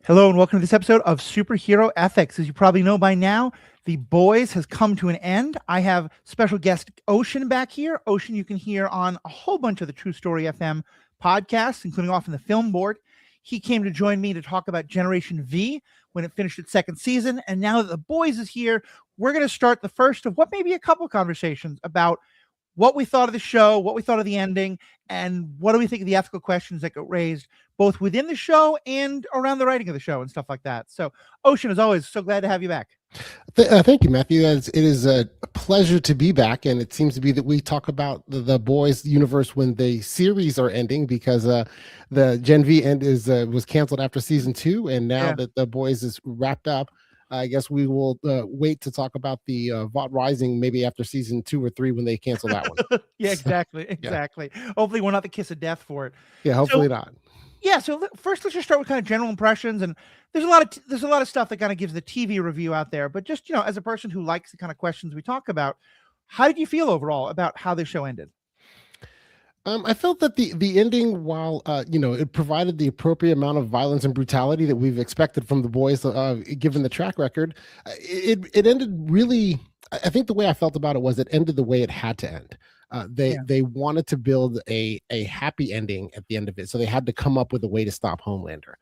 Hello and welcome to this episode of Superhero Ethics. As you probably know by now, The Boys has come to an end. I have special guest Ocean back here. Ocean, you can hear on a whole bunch of the True Story FM podcasts, including Off in the Film Board. He came to join me to talk about Generation V when it finished its second season. And now that The Boys is here, we're going to start the first of what may be a couple conversations about what we thought of the show, what we thought of the ending, and what do we think of the ethical questions that got raised both within the show and around the writing of the show and stuff like that. So, Ocean, as always, so glad to have you back. Thank you, Matthew. It is a pleasure to be back, and it seems to be that we talk about the Boys universe when the series are ending, because the Gen V end was canceled after season 2, and now that the Boys is wrapped up, I guess we will wait to talk about the Vought Rising maybe after season 2 or 3 when they cancel that one. Yeah, exactly. Hopefully we're not the kiss of death for it. Yeah, hopefully not. Yeah, so first let's just start with kind of general impressions, and there's a lot of stuff that kind of gives the TV review out there, but just, as a person who likes the kind of questions we talk about, how did you feel overall about how the show ended? I felt that the ending, while it provided the appropriate amount of violence and brutality that we've expected from the Boys, given the track record, it ended really. I think the way I felt about it was it ended the way it had to end. They wanted to build a happy ending at the end of it, so they had to come up with a way to stop Homelander.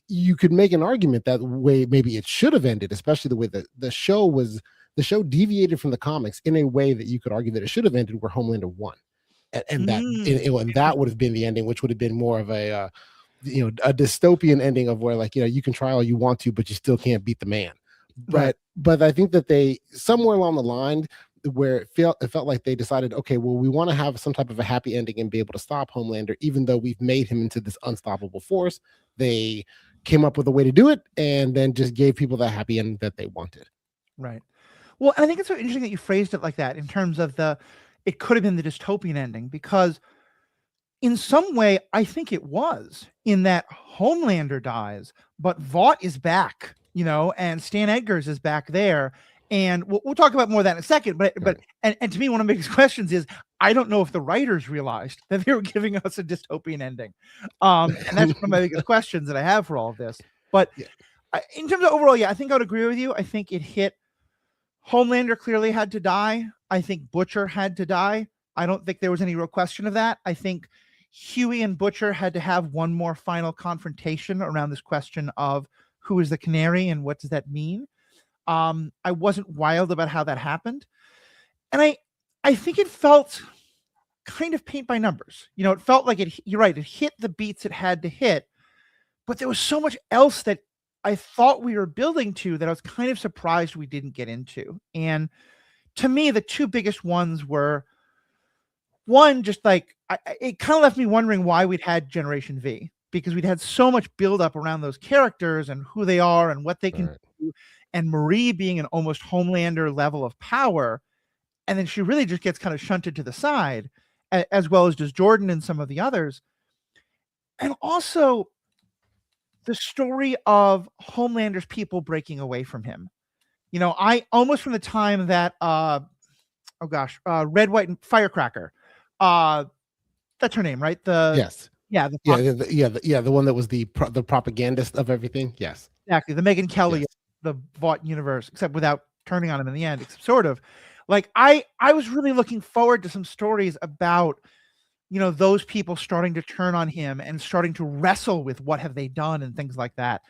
You could make an argument that way maybe it should have ended, especially the way that the show deviated from the comics in a way that you could argue that it should have ended where Homelander won. And that would have been the ending, which would have been more of a a dystopian ending of where, like, you can try all you want to, but you still can't beat the man. But I think that they, somewhere along the line, where it felt like they decided, okay, well, we want to have some type of a happy ending and be able to stop Homelander, even though we've made him into this unstoppable force. They came up with a way to do it, and then just gave people the happy ending that they wanted. Right. Well, I think it's so interesting that you phrased it like that, in terms of it could have been the dystopian ending, because in some way, I think it was, in that Homelander dies, but Vought is back, and Stan Edgars is back there. And we'll talk about more of that in a second. But to me, one of the biggest questions is, I don't know if the writers realized that they were giving us a dystopian ending. And that's one of my biggest questions that I have for all of this. But in terms of overall, I think I would agree with you. I think it hit. Homelander clearly had to die. I think Butcher had to die. I don't think there was any real question of that. I think Huey and Butcher had to have one more final confrontation around this question of who is the Canary and what does that mean. I wasn't wild about how that happened. And I think it felt kind of paint by numbers. It felt like you're right, it hit the beats it had to hit, but there was so much else that I thought we were building to that I was kind of surprised we didn't get into. And to me, the two biggest ones were, one, just like, it kind of left me wondering why we'd had Generation V, because we'd had so much buildup around those characters and who they are and what they can do. And Marie being an almost Homelander level of power. And then she really just gets kind of shunted to the side, as well as does Jordan and some of the others. And also the story of Homelander's people breaking away from him. I almost, from the time that, Red, White, and Firecracker, that's her name, right? The one that was the propagandist of everything. Yes, exactly. The Megyn Kelly, the Vought universe, except without turning on him in the end, sort of. Like, I was really looking forward to some stories about, those people starting to turn on him and starting to wrestle with what have they done and things like that.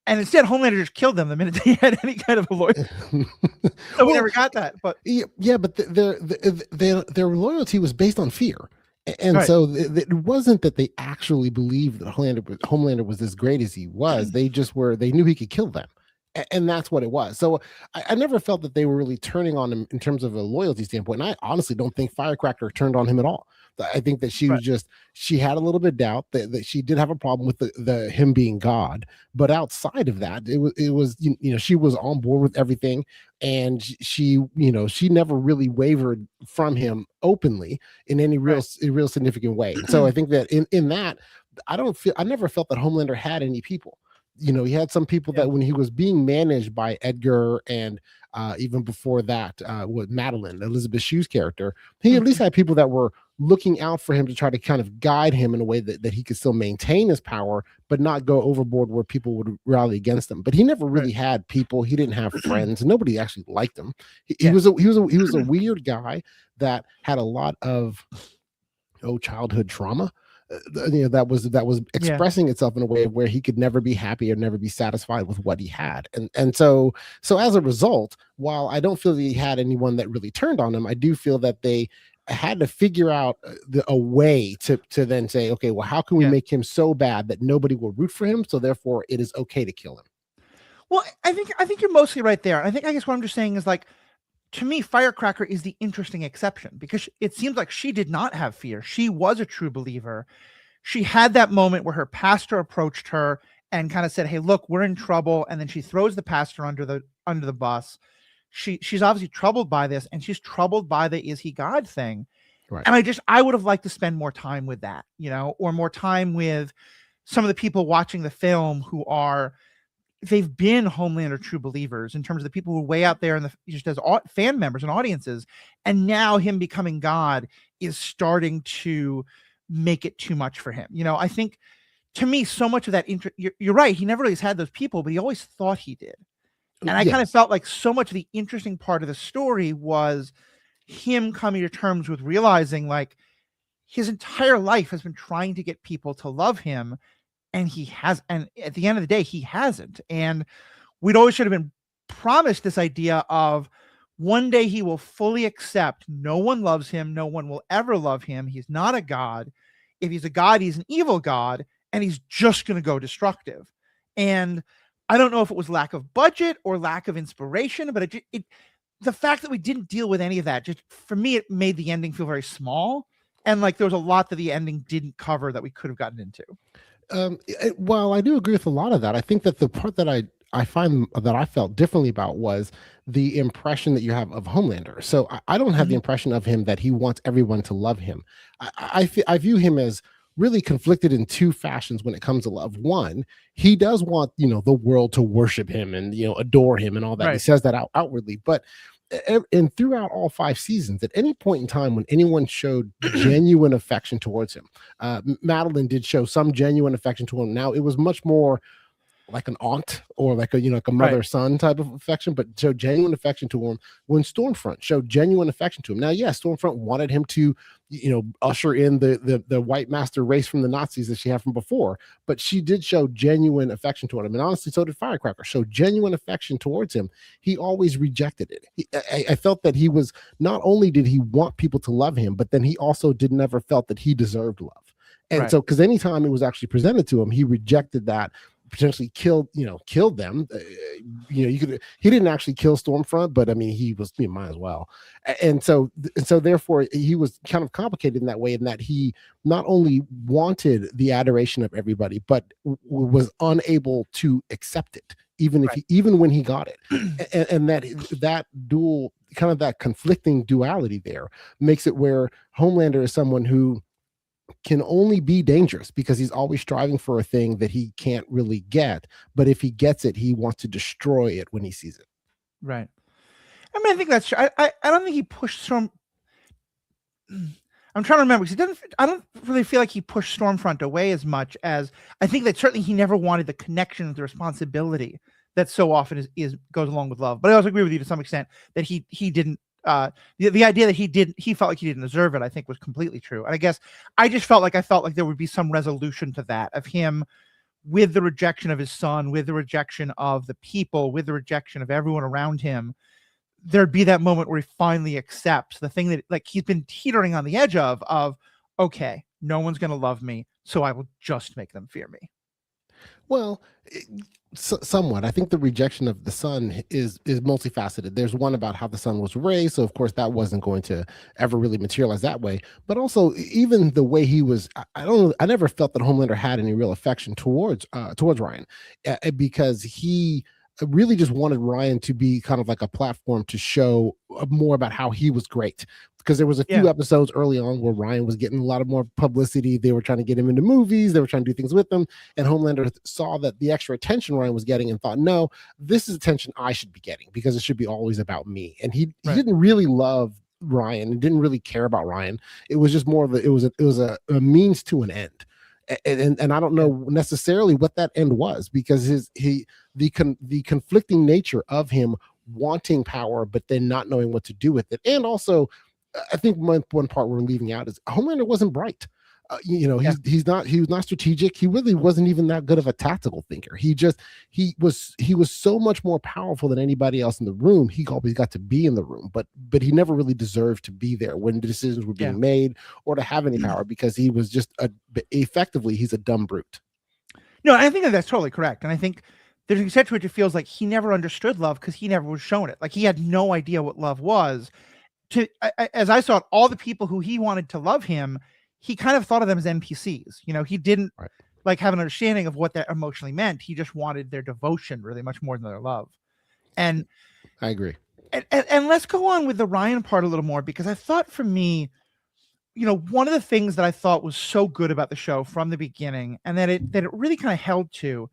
And instead, Homelander just killed them the minute they had any kind of a loyalty. So we never got that. But but their loyalty was based on fear. And so it wasn't that they actually believed that Homelander was as great as he was. They knew he could kill them. And that's what it was. So I never felt that they were really turning on him in terms of a loyalty standpoint. And I honestly don't think Firecracker turned on him at all. I think that she was she had a little bit of doubt that she did have a problem with the him being God. But outside of that, it was she was on board with everything. And she never really wavered from him openly in any real significant way. So I think that in that, I never felt that Homelander had any people. He had some people that when he was being managed by Edgar and even before that, with Madeline, Elizabeth Shue's character, he at least had people that were looking out for him to try to kind of guide him in a way that he could still maintain his power, but not go overboard where people would rally against him. But he never really had people. He didn't have friends. Nobody actually liked him. He was a weird guy that had a lot of childhood trauma, that was expressing itself in a way where he could never be happy or never be satisfied with what he had. And so as a result, while I don't feel that he had anyone that really turned on him, I do feel that they had to figure out a way to then say, okay, well, how can we make him so bad that nobody will root for him, so therefore it is okay to kill him? Well, I think you're mostly right there. I guess what I'm just saying is, like, to me, Firecracker is the interesting exception, because it seems like she did not have fear. She was a true believer. She had that moment where her pastor approached her and kind of said, "Hey, look, we're in trouble." And then she throws the pastor under the bus. She's obviously troubled by this, and she's troubled by the "is he God" thing. Right. And I would have liked to spend more time with that, or more time with some of the people watching the film they've been Homelander true believers, in terms of the people who are way out there and just as fan members and audiences. And now him becoming God is starting to make it too much for him. I think, to me, so much of that you're right. He never really has had those people, but he always thought he did. And I kind of felt like so much of the interesting part of the story was him coming to terms with realizing, like, his entire life has been trying to get people to love him, and and at the end of the day, he hasn't. And we'd always should have been promised this idea of one day he will fully accept no one loves him, no one will ever love him. He's not a god. If he's a god, he's an evil god, and he's just going to go destructive. And I don't know if it was lack of budget or lack of inspiration, but the fact that we didn't deal with any of that, just for me, it made the ending feel very small. And like there was a lot that the ending didn't cover that we could have gotten into. Well, I do agree with a lot of that. I think that the part that I find that I felt differently about was the impression that you have of Homelander. So I don't have the impression of him that he wants everyone to love him. I view him as really conflicted in two fashions when it comes to love. One, he does want, the world to worship him and, adore him and all that. Right. He says that outwardly, but and throughout all 5 seasons, at any point in time when anyone showed genuine affection towards him, Madeline did show some genuine affection to him. Now it was much more like an aunt or like a mother-son type of affection, but showed genuine affection to him. When Stormfront showed genuine affection to him. Now, yes, Stormfront wanted him to, usher in the white master race from the Nazis that she had from before, but she did show genuine affection toward him. And honestly, so did Firecracker. Showed genuine affection towards him. He always rejected it. I felt that he was, not only did he want people to love him, but then he also never felt that he deserved love. And so, because anytime it was actually presented to him, he rejected that, potentially killed them. He didn't actually kill Stormfront, but I mean, he might as well. And so therefore he was kind of complicated in that way, in that he not only wanted the adoration of everybody, but was unable to accept it, even when he got it. And that dual, kind of that conflicting duality there, makes it where Homelander is someone who can only be dangerous because he's always striving for a thing that he can't really get, but if he gets it, he wants to destroy it when he sees it. Right. I mean, I think that's true. I don't think he pushed I'm trying to remember, because I don't really feel like he pushed Stormfront away as much as I think that certainly he never wanted the connection, the responsibility that so often goes along with love. But I also agree with you to some extent that he didn't. The idea that he felt like he didn't deserve it, I think, was completely true. And I guess I felt like there would be some resolution to that, of him, with the rejection of his son, with the rejection of the people, with the rejection of everyone around him. There'd be that moment where he finally accepts the thing that, like, he's been teetering on the edge of, okay, no one's going to love me, so I will just make them fear me. Well, somewhat. I think the rejection of the son is multifaceted. There's one about how the son was raised, so of course that wasn't going to ever really materialize that way. But also, even the way he was, I never felt that Homelander had any real affection towards Ryan, because he really just wanted Ryan to be kind of like a platform to show more about how he was great. because there was a few Yeah. episodes early on where Ryan was getting a lot of more publicity. They were trying to get him into movies. They were trying to do things with him. And Homelander saw that the extra attention Ryan was getting and thought, no, this is attention I should be getting because it should be always about me. And he didn't really love Ryan and didn't really care about Ryan. It was just more of it was a means to an end. And I don't know necessarily what that end was, because the conflicting nature of him wanting power but then not knowing what to do with it. And also, I think one part we're leaving out is Homelander wasn't bright. He was not strategic. He really wasn't even that good of a tactical thinker. He was so much more powerful than anybody else in the room. He always got to be in the room, but he never really deserved to be there when the decisions were being made or to have any power, because he was just effectively he's a dumb brute. No, I think that's totally correct. And I think there's an extent to which it feels like he never understood love because he never was shown it. Like he had no idea what love was. As I saw it, all the people who he wanted to love him, he kind of thought of them as NPCs. He didn't like have an understanding of what that emotionally meant. He just wanted their devotion really much more than their love. And I agree. And let's go on with the Ryan part a little more, because I thought for me, one of the things that I thought was so good about the show from the beginning, and that it really kind of held to,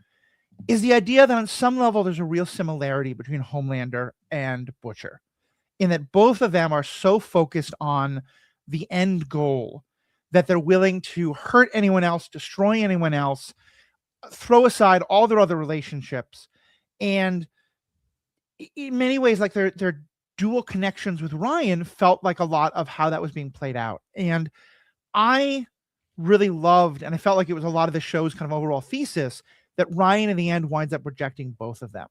is the idea that on some level there's a real similarity between Homelander and Butcher, in that both of them are so focused on the end goal that they're willing to hurt anyone else, destroy anyone else, throw aside all their other relationships. And in many ways, like their dual connections with Ryan felt like a lot of how that was being played out. And I really loved, and I felt like it was a lot of the show's kind of overall thesis, that Ryan in the end winds up rejecting both of them.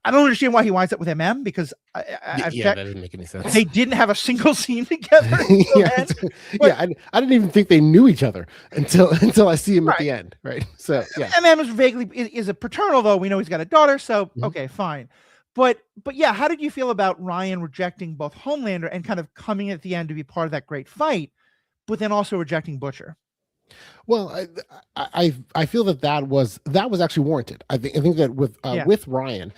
I don't understand why he winds up with MM, because that didn't make any sense. They didn't have a single scene together. I didn't even think they knew each other until I see him at the end, right? So yeah, MM is vaguely is a paternal, though we know he's got a daughter, so okay, fine. But yeah, how did you feel about Ryan rejecting both Homelander and kind of coming at the end to be part of that great fight, but then also rejecting Butcher? Well, I feel that was actually warranted. I think that with Ryan,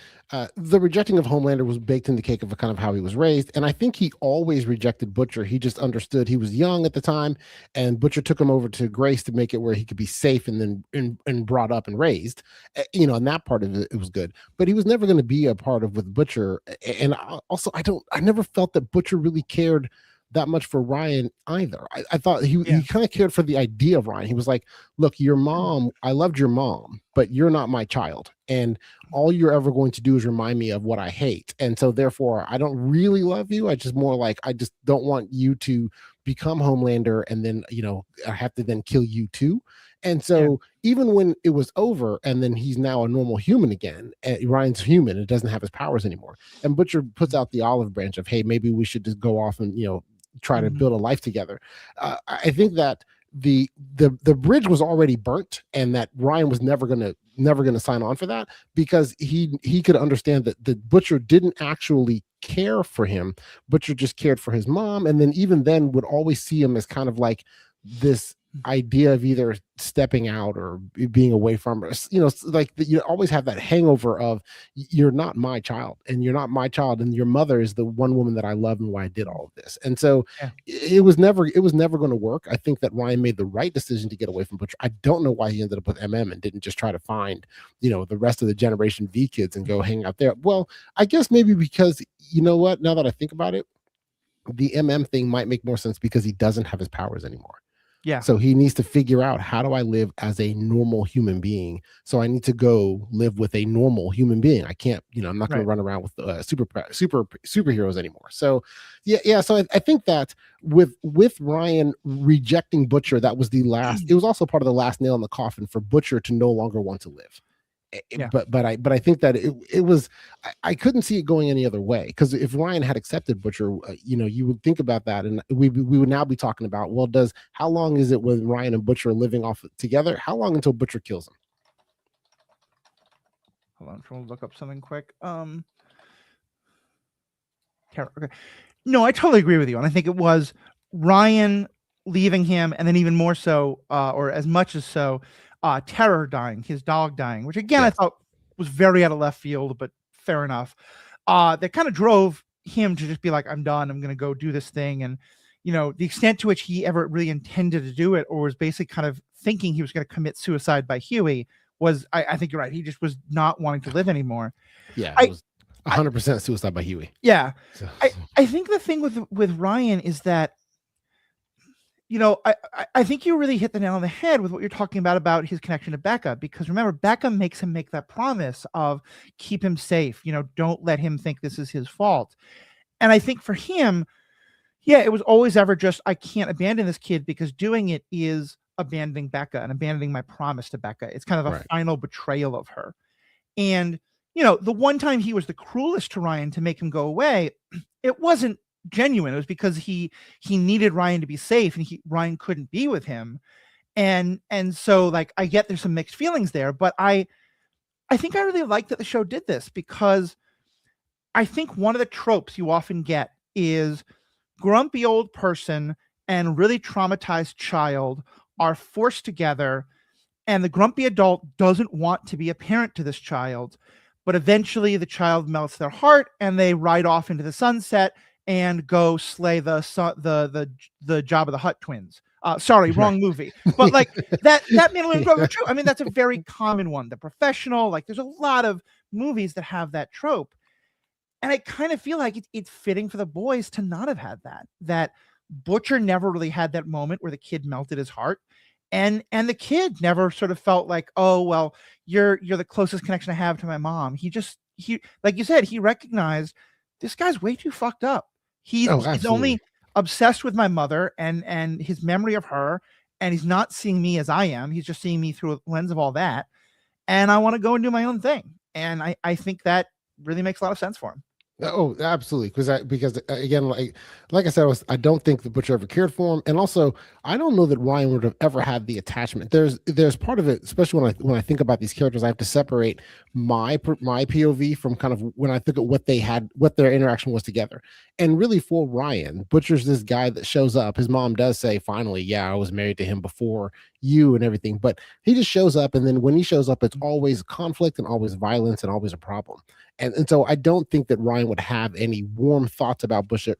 the rejecting of Homelander was baked in the cake of kind of how he was raised, and I think he always rejected Butcher. He just understood he was young at the time, and Butcher took him over to Grace to make it where he could be safe and then and brought up and raised. And that part of it was good, but he was never going to be a part of with Butcher. And also, I never felt that Butcher really cared that much for Ryan either. I thought he kind of cared for the idea of Ryan. He was like, look, your mom, I loved your mom, but you're not my child. And all you're ever going to do is remind me of what I hate. And so therefore I don't really love you. I just don't want you to become Homelander. And then, I have to then kill you too. And so even when it was over and then he's now a normal human again, Ryan's human, it doesn't have his powers anymore. And Butcher puts out the olive branch of, hey, maybe we should just go off and, try to build a life together. I think that the bridge was already burnt, and that Ryan was never gonna sign on for that, because he could understand that the Butcher didn't actually care for him. Butcher just cared for his mom, and then even then would always see him as kind of like this idea of either stepping out or being away from us. Like you always have that hangover of, you're not my child, and you're not my child, and your mother is the one woman that I love and why I did all of this. And so it was never going to work. I think that Ryan made the right decision to get away from Butcher. I don't know why he ended up with MM and didn't just try to find the rest of the Generation V kids and go hang out there. Well, I guess maybe because, you know what, now that I think about it, the MM thing might make more sense because he doesn't have his powers anymore. Yeah. So he needs to figure out, how do I live as a normal human being? So I need to go live with a normal human being. I can't, I'm not going to run around with superheroes anymore. So yeah. So I think that with Ryan rejecting Butcher, that was the last. It was also part of the last nail in the coffin for Butcher to no longer want to live. But I think that it was, I couldn't see it going any other way, because if Ryan had accepted Butcher, you would think about that, and we would now be talking about, well, how long is it with Ryan and Butcher living off together? How long until Butcher kills him? Hold on, I'm trying to look up something quick. Okay. No, I totally agree with you, and I think it was Ryan leaving him, and then even more so, or as much as so, Terror dying, his dog dying, which again I thought was very out of left field, but fair enough. That kind of drove him to just be like, I'm done, I'm gonna go do this thing. And the extent to which he ever really intended to do it, or was basically kind of thinking he was going to commit suicide by Huey, was, I think you're right. He just was not wanting to live anymore. Yeah, it I, was I 100% suicide by Huey. yeah, So, I think the thing with Ryan is that, I think you really hit the nail on the head with what you're talking about his connection to Becca, because remember, Becca makes him make that promise of keep him safe, don't let him think this is his fault. And I think for him, yeah, it was always ever just, I can't abandon this kid, because doing it is abandoning Becca and abandoning my promise to Becca. It's kind of a right. final betrayal of her. And, the one time he was the cruelest to Ryan to make him go away, it wasn't genuine. It was because he needed Ryan to be safe, and Ryan couldn't be with him. And so, like, I get there's some mixed feelings there, but I think I really like that the show did this, because I think one of the tropes you often get is grumpy old person and really traumatized child are forced together, and the grumpy adult doesn't want to be a parent to this child, but eventually the child melts their heart and they ride off into the sunset and go slay the Jabba the Hutt twins. Sorry, wrong movie. But like that Mandalorian Grove is true. I mean, that's a very common one. The Professional, like there's a lot of movies that have that trope. And I kind of feel like it's fitting for the boys to not have had that Butcher never really had that moment where the kid melted his heart. And the kid never sort of felt like, oh, well, you're the closest connection I have to my mom. He like you said, he recognized this guy's way too fucked up. He's only obsessed with my mother and his memory of her, and he's not seeing me as I am. He's just seeing me through a lens of all that. And I want to go and do my own thing. And I think that really makes a lot of sense for him. Oh, absolutely. Because again, like I said, I don't think the Butcher ever cared for him, and also I don't know that Ryan would have ever had the attachment. There's part of it, especially when I think about these characters, I have to separate my POV from kind of when I think of what their interaction was together. And really, for Ryan, Butcher's this guy that shows up. His mom does say, "Finally, yeah, I was married to him before you and everything," but he just shows up, and then when he shows up, it's always conflict and always violence and always a problem. And so I don't think that Ryan would have any warm thoughts about Butcher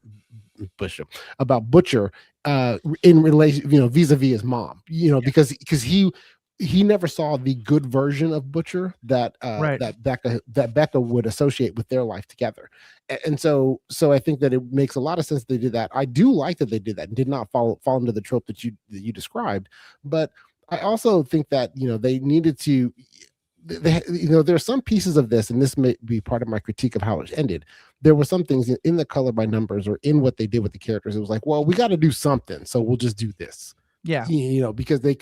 in relation, vis-a-vis his mom, because he never saw the good version of Butcher that Right. that Becca would associate with their life together. And so I think that it makes a lot of sense they did that. I do like that they did that and did not fall into the trope that you described, but I also think that they needed to. There are some pieces of this, and this may be part of my critique of how it ended. There were some things in the color by numbers or in what they did with the characters. It was like, well, we got to do something, so we'll just do this. Yeah. Because they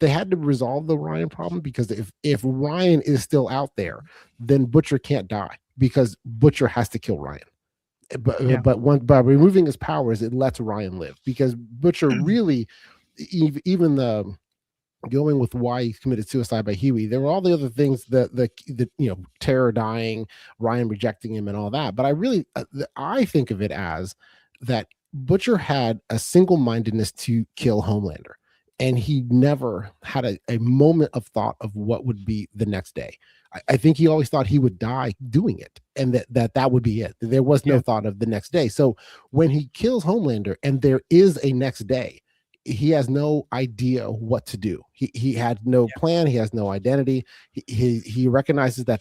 had to resolve the Ryan problem, because if Ryan is still out there, then Butcher can't die, because Butcher has to kill Ryan. But by removing his powers, it lets Ryan live, because Butcher really, even the going with why he committed suicide by Huey, there were all the other things that the Terror dying, Ryan rejecting him, and all that. But I think of it as that Butcher had a single-mindedness to kill Homelander, and he never had a moment of thought of what would be the next day. I think he always thought he would die doing it, and that would be it. There was no thought of the next day. So when he kills Homelander and there is a next day, he has no idea what to do. He had no plan. He has no identity. He recognizes that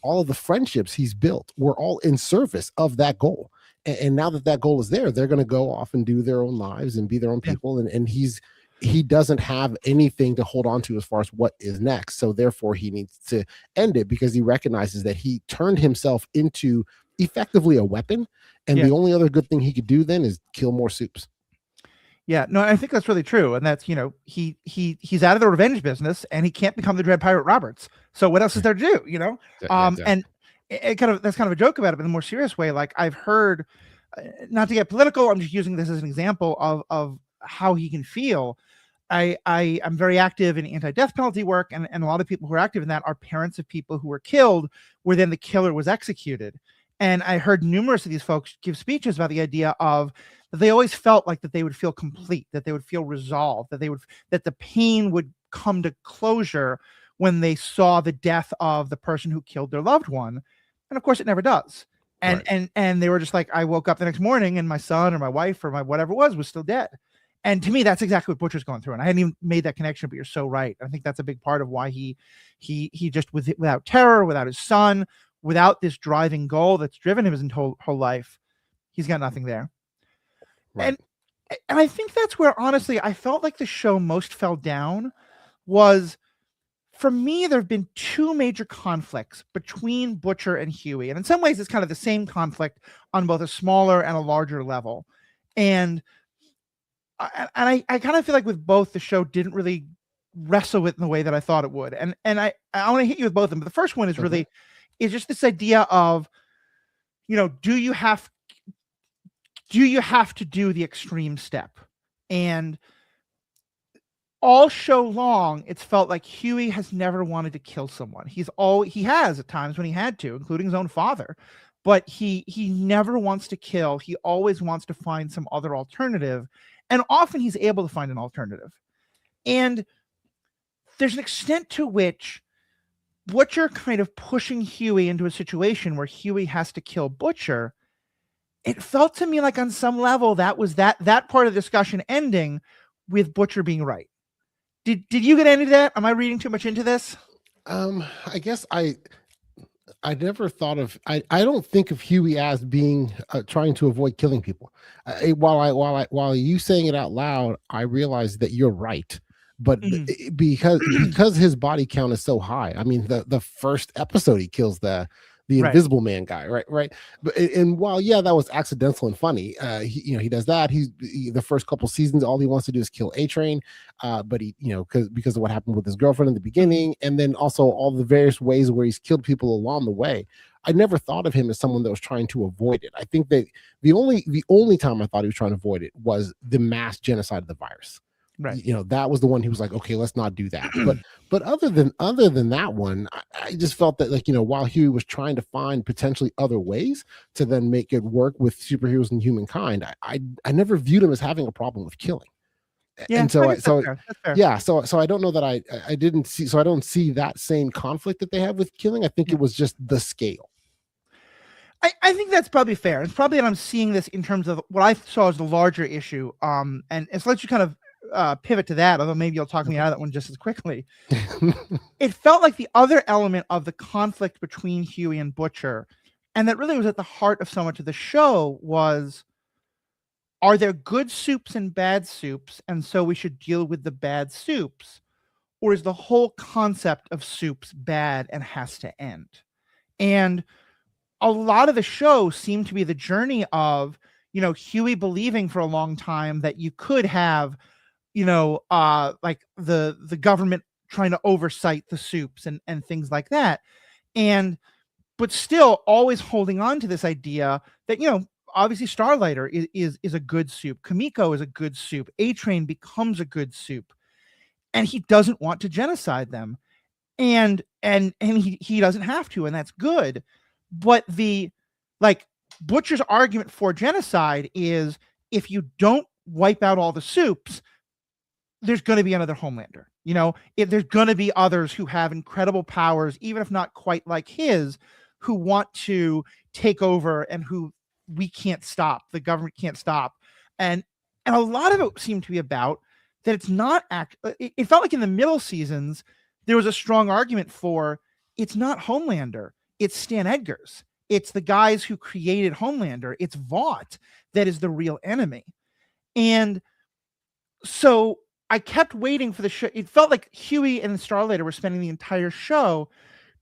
all of the friendships he's built were all in service of that goal. And now that goal is there, they're going to go off and do their own lives and be their own people. And he doesn't have anything to hold on to as far as what is next. So therefore he needs to end it, because he recognizes that he turned himself into effectively a weapon. And the only other good thing he could do then is kill more Supes. Yeah, no, I think that's really true, and that's he's out of the revenge business, and he can't become the Dread Pirate Roberts. So what else is there to do? Exactly. And that's kind of a joke about it, but in a more serious way, like I've heard, not to get political, I'm just using this as an example of how he can feel. I'm very active in anti-death penalty work, and a lot of people who are active in that are parents of people who were killed, where then the killer was executed. And I heard numerous of these folks give speeches about the idea of that they always felt like that they would feel complete, that they would feel resolved, that the pain would come to closure when they saw the death of the person who killed their loved one. And of course it never does. And Right. and they were just like, I woke up the next morning and my son or my wife or my whatever it was still dead. And to me, that's exactly what Butcher's going through. And I hadn't even made that connection, but you're so right. I think that's a big part of why he just without terror, without his son, without this driving goal that's driven him his whole life, he's got nothing there. Right. And I think that's where honestly I felt like the show most fell down was, for me, there have been two major conflicts between Butcher and Huey. And in some ways, it's kind of the same conflict on both a smaller and a larger level. And I kind of feel like with both, the show didn't really wrestle with in the way that I thought it would. And I want to hit you with both of them. But the first one is really is just this idea of, do you have to do the extreme step? And all show long, it's felt like Huey has never wanted to kill someone. He has at times when he had to, including his own father, but he never wants to kill. He always wants to find some other alternative, and often he's able to find an alternative. And there's an extent to which Butcher kind of pushing Huey into a situation where Huey has to kill Butcher. It felt to me like on some level that was that part of the discussion ending with Butcher being right. Did you get any of that? Am I reading too much into this? I guess I never thought of. I don't think of Huey as being trying to avoid killing people. While you saying it out loud, I realize that you're right. But because his body count is so high, I mean, the first episode he kills the Invisible Man guy, right. But and while that was accidental and funny, he does that. The first couple seasons, all he wants to do is kill A-Train, but he because of what happened with his girlfriend in the beginning, and then also all the various ways where he's killed people along the way. I never thought of him as someone that was trying to avoid it. I think that the only time I thought he was trying to avoid it was the mass genocide of the virus. Right. That was the one he was like, okay, let's not do that. But other than that one, I just felt that while Huey was trying to find potentially other ways to then make it work with superheroes and humankind, I never viewed him as having a problem with killing. Yeah, and so that's fair. yeah, so I don't know that I didn't see, so I don't see that same conflict that they have with killing. I think it was just the scale. I think that's probably fair. It's probably that I'm seeing this in terms of what I saw as the larger issue. And it's let you kind of pivot to that, although maybe you'll talk me out of that one just as quickly. It felt like the other element of the conflict between Huey and Butcher, and that really was at the heart of so much of the show, was, are there good soups and bad soups, and so we should deal with the bad soups? Or is the whole concept of soups bad and has to end? And a lot of the show seemed to be the journey of, Huey believing for a long time that you could have like the government trying to oversight the soups and things like that. But still always holding on to this idea that, obviously Starlighter is a good soup. Kamiko is a good soup. A-Train becomes a good soup, and he doesn't want to genocide them. And he doesn't have to, and that's good. But Butcher's argument for genocide is, if you don't wipe out all the soups, there's going to be another Homelander. There's going to be others who have incredible powers, even if not quite like his, who want to take over and who we can't stop. The government can't stop. And a lot of it seemed to be about that it's not it felt like in the middle seasons, there was a strong argument for, it's not Homelander, it's Stan Edgars. It's the guys who created Homelander. It's Vought that is the real enemy. And so I kept waiting for the show. It felt like Huey and Starlighter were spending the entire show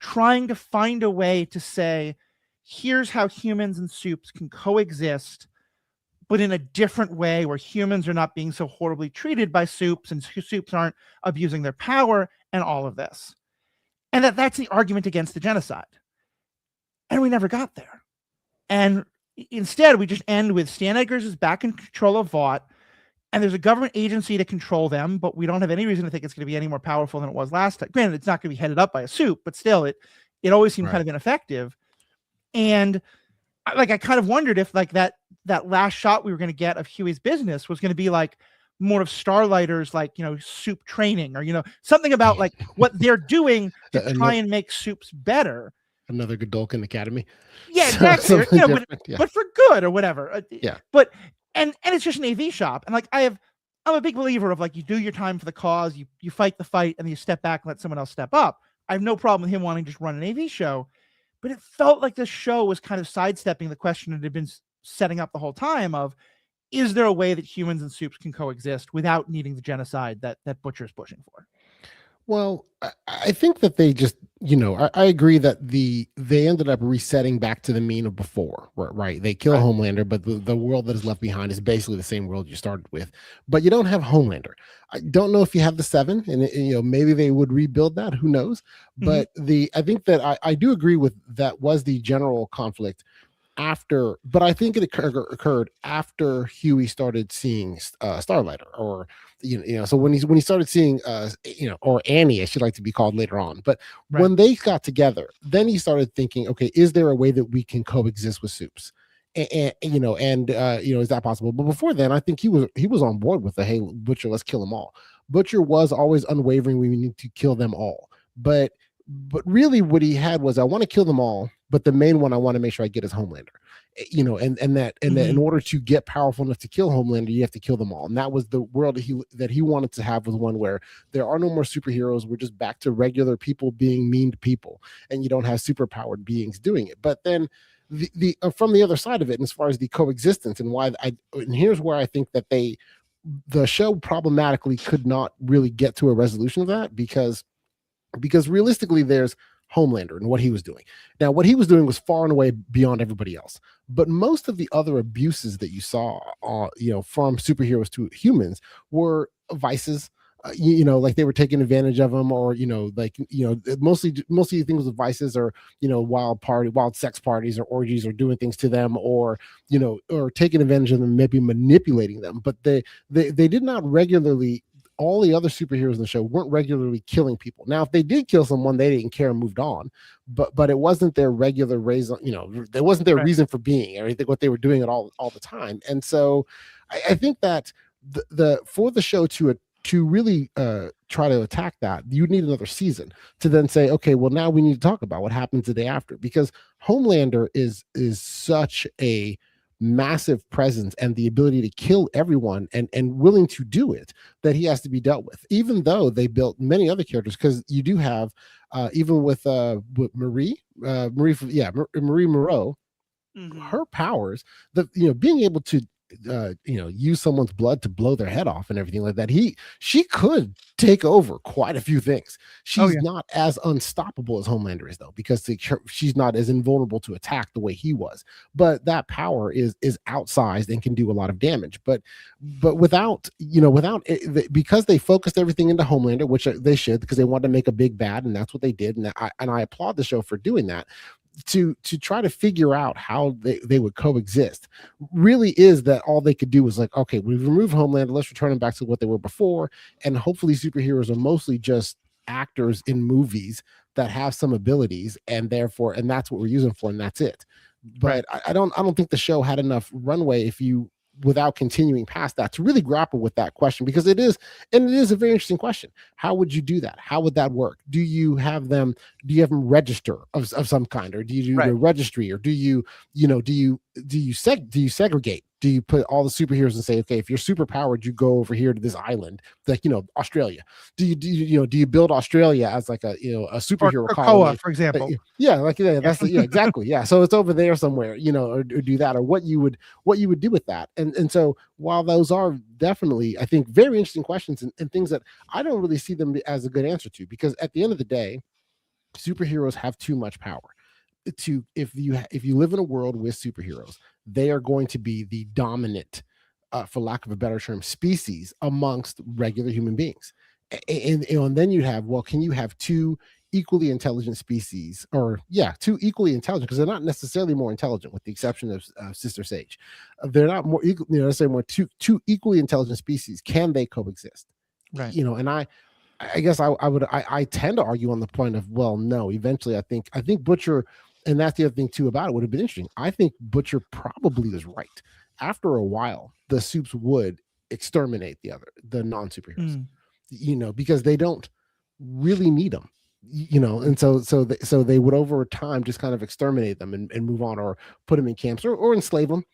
trying to find a way to say, here's how humans and soups can coexist, but in a different way, where humans are not being so horribly treated by soups and soups aren't abusing their power and all of this. And that's the argument against the genocide. And we never got there. And instead, we just end with Stan Edgars is back in control of Vought, and there's a government agency to control them, but we don't have any reason to think it's going to be any more powerful than it was last time. Granted, it's not going to be headed up by a soup, but still, it always seemed kind of ineffective. And I kind of wondered if that last shot we were going to get of Huey's business was going to be more of Starlighter's soup training, or something about what they're doing to try and make soups better. Another Godolkin Academy. Yeah, So, exactly. Or, something you know, different. Yeah. but for good or whatever. Yeah. But and it's just an AV shop, and like I'm a big believer of like you do your time for the cause, you fight the fight, and then you step back and let someone else step up. I have no problem with him wanting to just run an AV show, but it felt like this show was kind of sidestepping the question that had been setting up the whole time of, is there a way that humans and soups can coexist without needing the genocide that Butcher's pushing for? Well, I think that they just, I agree that they ended up resetting back to the mean of before, right? They kill Right. Homelander, but the world that is left behind is basically the same world you started with. But you don't have Homelander. I don't know if you have the Seven, and maybe they would rebuild that. Who knows? Mhm. But I think that I do agree with that was the general conflict after, but I think it occurred after Huey started seeing Starlighter, or so when he started seeing or Annie, as she liked to be called later on. But Right. when they got together, then he started thinking, okay, is there a way that we can coexist with Soups? Is that possible? But before then, I think he was on board with the, hey, Butcher, let's kill them all. Butcher was always unwavering. We need to kill them all, but really what he had was, I want to kill them all, but the main one I want to make sure I get is Homelander. That in order to get powerful enough to kill Homelander, you have to kill them all. And that was the world that he wanted to have, was one where there are no more superheroes. We're just back to regular people being mean to people, and you don't have superpowered beings doing it. But then from the other side of it, and as far as the coexistence, and and here's where I think that the show problematically could not really get to a resolution of that, because realistically, there's Homelander and what he was doing. Now, what he was doing was far and away beyond everybody else. But most of the other abuses that you saw, from superheroes to humans, were vices. Like they were taking advantage of them, or mostly things with vices, or wild sex parties or orgies, or doing things to them, or or taking advantage of them, maybe manipulating them. But they did not regularly, all the other superheroes in the show weren't regularly killing people. Now, if they did kill someone, they didn't care and moved on. But it wasn't their regular reason. There wasn't their reason for being, or anything, what they were doing it all the time. And so, I think that for the show to really try to attack that, you need another season to then say, okay, well, now we need to talk about what happens the day after, because Homelander is such a massive presence and the ability to kill everyone, and willing to do it, that he has to be dealt with, even though they built many other characters. Because you do have even with Marie Moreau, her powers, being able to use someone's blood to blow their head off and everything like that, she could take over quite a few things. She's not as unstoppable as Homelander is, though, because she's not as invulnerable to attack the way he was. But that power is outsized and can do a lot of damage. But without because they focused everything into Homelander, which they should, because they wanted to make a big bad, and that's what they did. And I applaud the show for doing that. To try to figure out how they would coexist, really is that all they could do was like, okay, we've removed Homelander, let's return them back to what they were before. And hopefully superheroes are mostly just actors in movies that have some abilities, and that's what we're using for, and that's it. But I don't think the show had enough runway, without continuing past that, to really grapple with that question, because it is a very interesting question. How would you do that? How would that work? Do you have them register of some kind, or do you do the registry, or do you segregate? Do you put all the superheroes and say, okay, if you're super powered, you go over here to this island, like Australia? Do you build Australia as like a superhero colony, for example? Exactly. Yeah, so it's over there somewhere, or do that, or what you would do with that. And so, while those are definitely, I think, very interesting questions, and things that I don't really see them as a good answer to, because at the end of the day, superheroes have too much power. If you live in a world with superheroes, they are going to be the dominant, for lack of a better term, species amongst regular human beings. And then you have, well, can you have two equally intelligent species, or two equally intelligent, because they're not necessarily more intelligent, with the exception of Sister Sage. They're not more equal, let's say more two equally intelligent species. Can they coexist? Right. And I guess I tend to argue on the point of, well, no, eventually I think Butcher, and that's the other thing too about it, would have been interesting. I think Butcher probably was right. After a while, the Soups would exterminate the non-superheroes, because they don't really need them. And so they would over time just kind of exterminate them and move on, or put them in camps, or enslave them,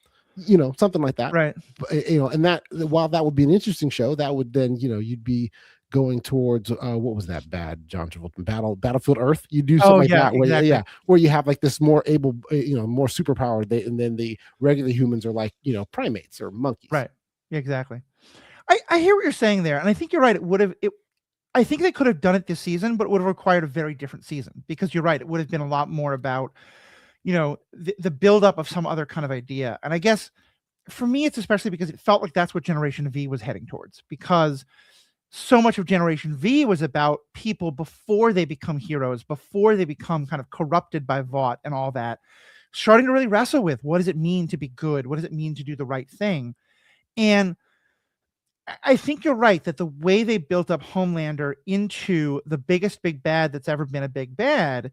something like that. Right. And that, while that would be an interesting show, that would then, you'd be going towards what was that bad John Travolta Battlefield Earth. You do something Oh like yeah, that where exactly. where you have like this more able, more superpowered, and then the regular humans are like, primates or monkeys. Right. Yeah, exactly. I hear what you're saying there, and I think you're right. I think they could have done it this season, but it would have required a very different season, because you're right. It would have been a lot more about, the buildup of some other kind of idea. And I guess for me, it's especially because it felt like that's what Generation V was heading towards, because so much of Generation V was about people before they become heroes, before they become kind of corrupted by Vought and all that, starting to really wrestle with, what does it mean to be good? What does it mean to do the right thing? And I think you're right that the way they built up Homelander into the biggest big bad that's ever been a big bad,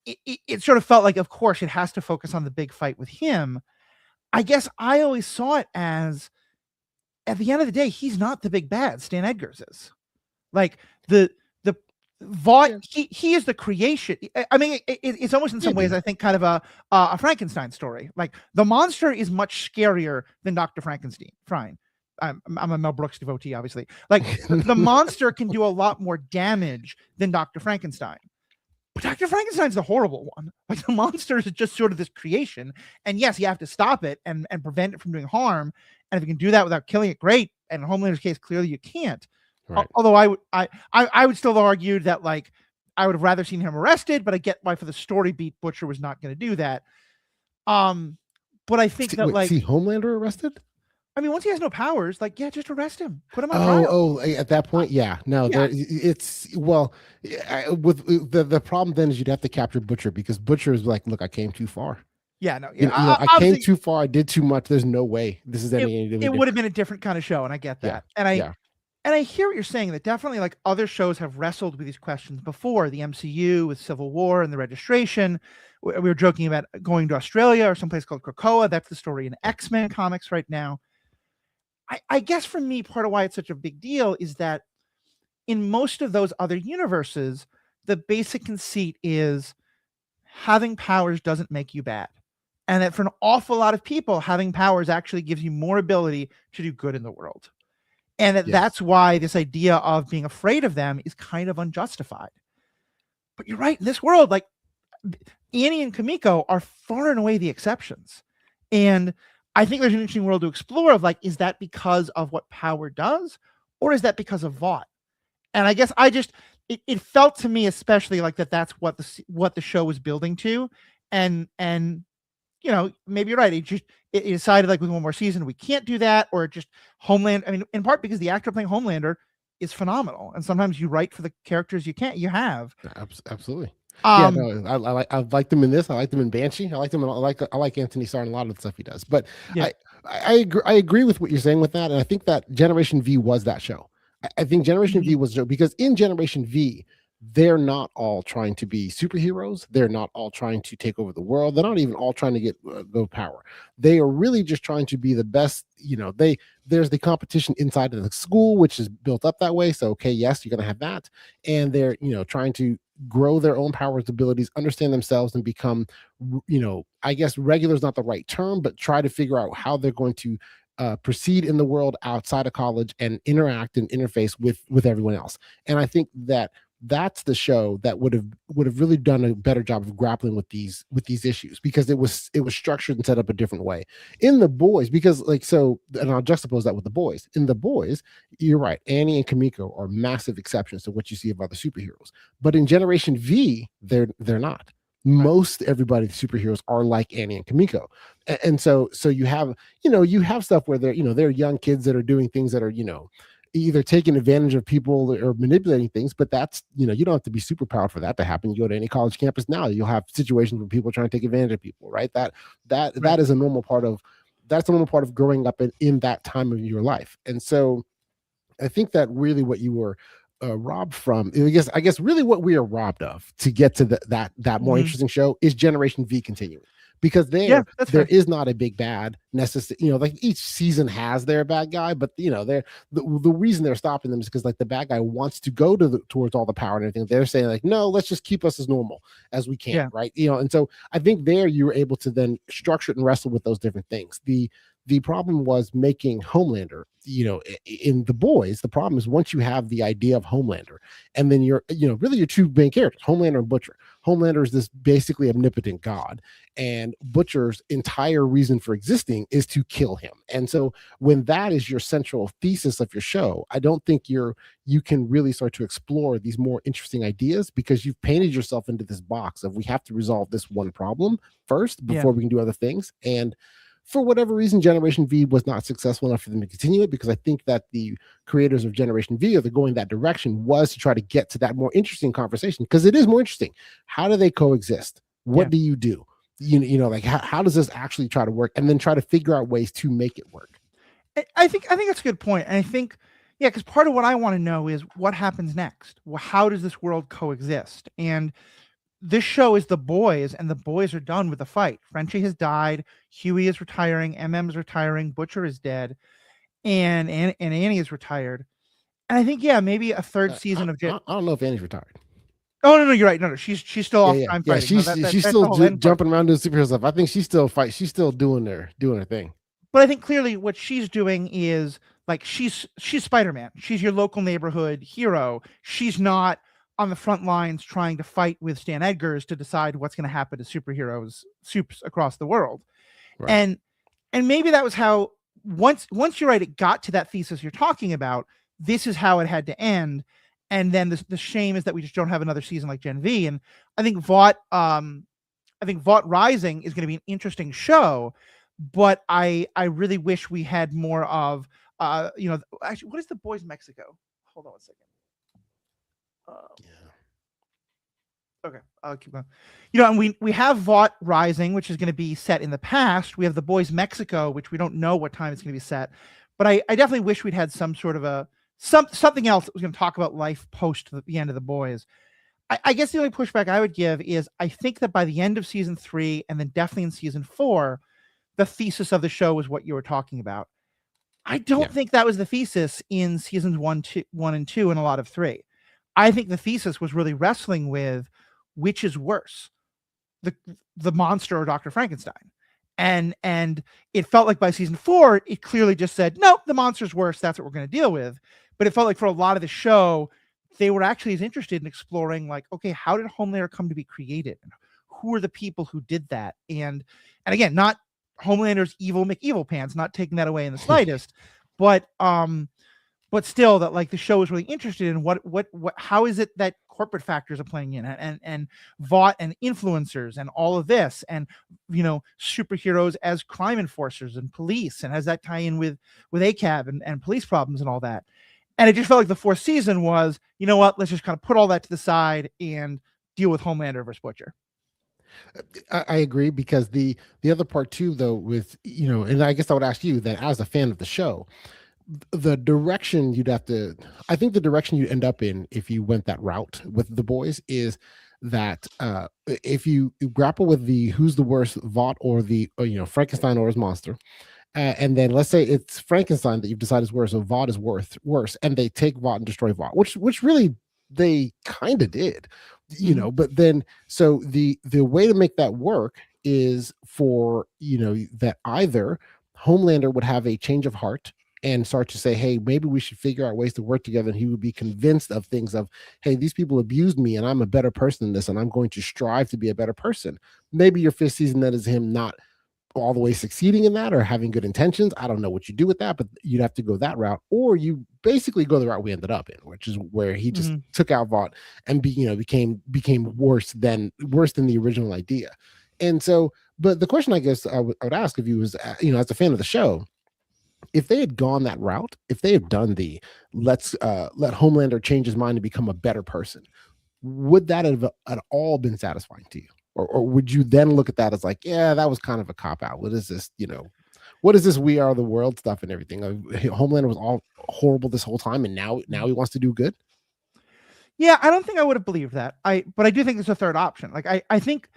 it sort of felt like, of course, it has to focus on the big fight with him. I guess I always saw it as, at the end of the day, he's not the big bad. Stan Edgar's is. Like the Vought, Yeah. he is the creation. I mean, it's almost in some ways, I think, kind of a Frankenstein story. Like, the monster is much scarier than Dr. Frankenstein. Fine. I'm a Mel Brooks devotee, obviously. Like, the monster can do a lot more damage than Dr. Frankenstein. But Dr. Frankenstein's the horrible one. Like, the monster is just sort of this creation. And yes, you have to stop it and prevent it from doing harm. And if you can do that without killing it, great. And in Homelander's case, clearly you can't. Right. Although I would still argue that, like, I would have rather seen him arrested, but I get why for the story beat Butcher was not going to do that. But I think that, like, see Homelander arrested. I mean, once he has no powers, like, yeah, just arrest him, put him on trial. Oh, at that point, yeah. No, Yeah. it's, well, with the problem then is you'd have to capture Butcher, because Butcher is like, look, I came too far. Yeah, no, You yeah. know, I came Obviously, too far. I did too much. There's no way this is anything to do. it would have been a different kind of show, and I get Yeah, that. And yeah. I hear what you're saying, that definitely, like, other shows have wrestled with these questions before. The MCU with Civil War and the registration. We were joking about going to Australia or someplace called Krakoa. That's the story in X-Men comics right now. I guess for me, part of why it's such a big deal is that in most of those other universes, the basic conceit is having powers doesn't make you bad. And that for an awful lot of people, having powers actually gives you more ability to do good in the world. And that's why this idea of being afraid of them is kind of unjustified. But you're right, in this world, like, Annie and Kamiko are far and away the exceptions. And I think there's an interesting world to explore of, like, is that because of what power does, or is that because of Vought? And I guess it felt to me especially like that's what the show was building to. And maybe you're right. It decided, like, with one more season, we can't do that, or just Homeland. I mean, in part because the actor playing Homelander is phenomenal. And sometimes you write for the characters you have. Absolutely. No, I liked him in this. I liked him in Banshee. I liked him. I like Anthony Starr and a lot of the stuff he does. But Yeah. I agree with what you're saying with that, and I think that Generation V was that show. I think Generation V was, because in Generation V, they're not all trying to be superheroes. They're not all trying to take over the world. They're not even all trying to get go power. They are really just trying to be the best. There's the competition inside of the school, which is built up that way. So, okay, yes, you're going to have that. And they're, trying to grow their own powers, abilities, understand themselves, and become, I guess regular is not the right term, but try to figure out how they're going to proceed in the world outside of college and interact and interface with everyone else. And I think that's the show that would have really done a better job of grappling with these issues, because it was structured and set up a different way. In The Boys, because, like, so, and I'll juxtapose that with The Boys. In The Boys, you're right, Annie and Kamiko are massive exceptions to what you see of other superheroes. But in Generation V, they're not. Most everybody, the superheroes, are like Annie and Kamiko. And so you have stuff where they're young kids that are doing things that are, either taking advantage of people or manipulating things. But that's, you don't have to be super powered for that to happen. You go to any college campus now, you'll have situations where people are trying to take advantage of people, right? That is a normal part of growing up in that time of your life. And so I think that really what you were robbed from, I guess really what we are robbed of to get to that more interesting show is Generation V continuing. because Yeah, that's there fair. is not a big bad necessary. Like each season has their bad guy, but they're the reason they're stopping them is because like the bad guy wants to go towards all the power and everything. They're saying like, no, let's just keep us as normal as we can, Yeah. right? And so I think there you were able to then structure it and wrestle with those different things. The problem was making Homelander, in The Boys. The problem is once you have the idea of Homelander, and then you're, really your two main characters, Homelander and Butcher. Homelander is this basically omnipotent god, and Butcher's entire reason for existing is to kill him. And so when that is your central thesis of your show, I don't think you can really start to explore these more interesting ideas, because you've painted yourself into this box of we have to resolve this one problem first Yeah. before we can do other things. And for whatever reason, Generation V was not successful enough for them to continue it, because I think that the creators of Generation V, or the going that direction, was to try to get to that more interesting conversation, because it is more interesting. How do they coexist? What Yeah. do you do? Like how does this actually try to work, and then try to figure out ways to make it work. I think that's a good point. And I think, yeah, because part of what I want to know is what happens next. Well, how does this world coexist? And this show is The Boys, and The Boys are done with the fight. Frenchie has died, Huey is retiring, MM is retiring, Butcher is dead, and Annie is retired. And I think, yeah, maybe a third season of I don't know if Annie's retired. Oh no, you're right. No, she's still off time Yeah, fighting. No, she's that's still the whole end part. jumping around doing superhero stuff. I think she's still doing her thing. But I think clearly what she's doing is like she's Spider-Man. She's your local neighborhood hero. She's not on the front lines trying to fight with Stan Edgars to decide what's going to happen to superheroes soups across the world. Right. And maybe that was how once you're right, it got to that thesis you're talking about. This is how it had to end. And then the shame is that we just don't have another season like Gen V. And I think Vought Rising is going to be an interesting show, but I really wish we had more of actually, what is The Boys Mexico? Hold on one second. Okay, I'll keep going. And we have Vought Rising, which is going to be set in the past. We have The Boys Mexico, which we don't know what time it's going to be set. But I definitely wish we'd had some sort of something else that was going to talk about life post the end of The Boys. I guess the only pushback I would give is I think that by the end of season 3, and then definitely in season 4, the thesis of the show was what you were talking about. I don't think that was the thesis in seasons 1 and 2 and a lot of 3. I think the thesis was really wrestling with which is worse, the monster or Dr. Frankenstein. And it felt like by season 4, it clearly just said, nope, the monster's worse. That's what we're going to deal with. But it felt like for a lot of the show, they were actually as interested in exploring, like, okay, how did Homelander come to be created? And who are the people who did that? And again, not Homelander's evil McEvil pants, not taking that away in the slightest, but still that like the show is really interested in what how is it that corporate factors are playing in, and Vought and influencers and all of this, and superheroes as crime enforcers and police, and has that tie in with ACAB and police problems and all that. And it just felt like the 4th season was, you know what, let's just kind of put all that to the side and deal with Homelander versus Butcher. I agree, because the other part too, though, with and I guess I would ask you that as a fan of the show, the direction I think the direction you'd end up in if you went that route with The Boys is that if you grapple with the who's the worst, Vought or Frankenstein or his monster, and then let's say it's Frankenstein that you've decided is worse, so Vought is worse, and they take Vought and destroy Vought, which really they kind of did, but then so the way to make that work is for that either Homelander would have a change of heart and start to say, hey, maybe we should figure out ways to work together, and he would be convinced of things of, hey, these people abused me and I'm a better person than this, and I'm going to strive to be a better person. Maybe your 5th season, that is him not all the way succeeding in that or having good intentions. I don't know what you do with that, but you'd have to go that route, or you basically go the route we ended up in, which is where he just took out Vought and became worse than the original idea. And so, but the question I guess I would ask of you is, as a fan of the show, if they had gone that route, if they had done the let's let Homelander change his mind and become a better person, would that have at all been satisfying to you? Or would you then look at that as like, yeah, that was kind of a cop-out? What is this, what is this We Are the World stuff and everything? Homelander was all horrible this whole time, and now he wants to do good? Yeah, I don't think I would have believed that. But I do think there's a third option. Like I think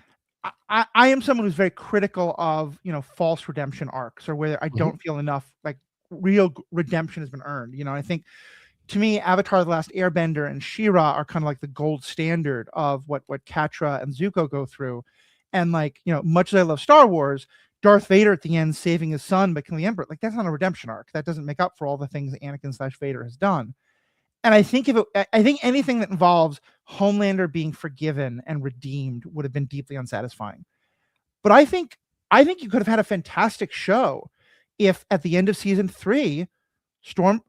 I am someone who's very critical of, false redemption arcs, or where I Mhm. don't feel enough like real redemption has been earned. I think, to me, Avatar: The Last Airbender and She-Ra are kind of like the gold standard of what Catra and Zuko go through. And like, much as I love Star Wars, Darth Vader at the end saving his son by killing the Emperor, like that's not a redemption arc. That doesn't make up for all the things that Anakin/Vader has done. And I think I think anything that involves Homelander being forgiven and redeemed would have been deeply unsatisfying. But I think you could have had a fantastic show if at the end of season 3, Soldier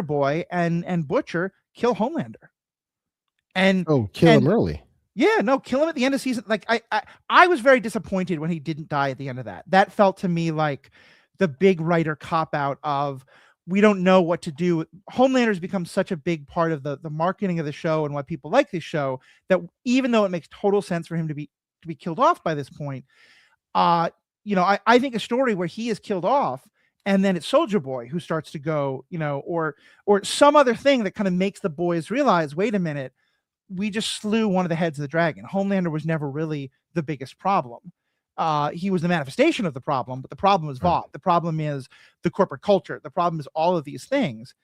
Boy and Butcher kill Homelander. And Oh, kill him and early. yeah, no, kill him at the end of season. Like I was very disappointed when he didn't die at the end of that. That felt to me like the big writer cop out of, we don't know what to do. Homelander's become such a big part of the marketing of the show and why people like this show, that even though it makes total sense for him to be killed off by this point, I think a story where he is killed off and then it's Soldier Boy who starts to go, or some other thing that kind of makes the boys realize, wait a minute, we just slew one of the heads of the dragon. Homelander was never really the biggest problem. He was the manifestation of the problem, but the problem is Vought. The problem is the corporate culture. The problem is all of these things.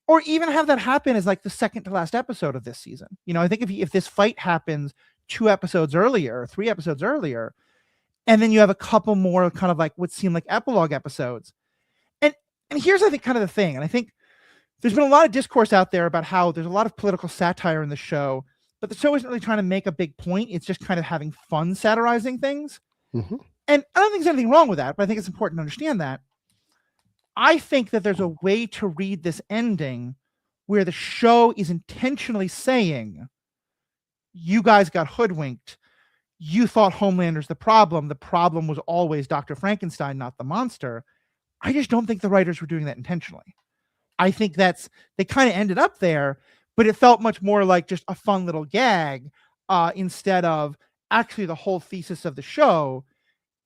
Or even have that happen as like the second to last episode of this season. I think if this fight happens 2 episodes earlier, 3 episodes earlier, and then you have a couple more kind of like what seem like epilogue episodes. And here's, I think, kind of the thing. And I think there's been a lot of discourse out there about how there's a lot of political satire in the show, but the show isn't really trying to make a big point. It's just kind of having fun satirizing things. Mm-hmm. And I don't think there's anything wrong with that, but I think it's important to understand that. I think that there's a way to read this ending where the show is intentionally saying, you guys got hoodwinked. You thought Homelander's the problem. The problem was always Dr. Frankenstein, not the monster. I just don't think the writers were doing that intentionally. I think they kind of ended up there, but it felt much more like just a fun little gag, instead of actually the whole thesis of the show